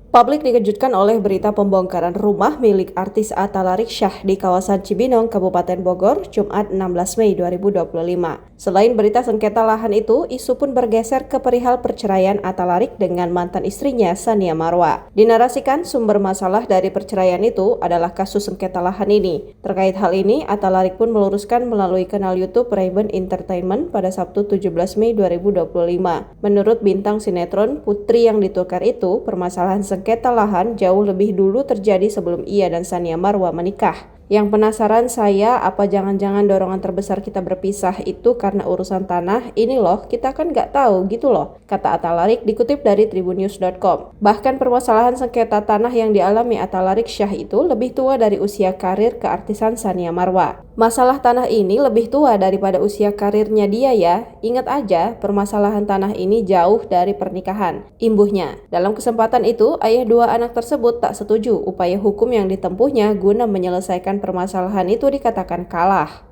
Publik dikejutkan oleh berita pembongkaran rumah milik artis Atta Larykshyah di kawasan Cibinong, Kabupaten Bogor, Jumat 16 Mei 2025. Selain berita sengketa lahan itu, isu pun bergeser ke perihal perceraian Atta Laryk dengan mantan istrinya Tsania Marwa. Dinarasikan sumber masalah dari perceraian itu adalah kasus sengketa lahan ini. Terkait hal ini, Atta Laryk pun meluruskan melalui kanal YouTube Raven Entertainment pada Sabtu 17 Mei 2025. Menurut bintang sinetron Putri yang ditukar itu, permasalahan sengketa lahan jauh lebih dulu terjadi sebelum ia dan Tsania Marwa menikah. Yang penasaran saya, apa jangan-jangan dorongan terbesar kita berpisah itu karena urusan tanah? Ini loh, kita kan nggak tahu gitu loh, kata Atta Laryk dikutip dari tribunnews.com. Bahkan permasalahan sengketa tanah yang dialami Atta Larykshyah itu lebih tua dari usia karir keartisan Tsania Marwa. Masalah tanah ini lebih tua daripada usia karirnya dia ya. Ingat aja, permasalahan tanah ini jauh dari pernikahan. Imbuhnya, dalam kesempatan itu, ayah dua anak tersebut tak setuju upaya hukum yang ditempuhnya guna menyelesaikan permasalahan itu dikatakan kalah.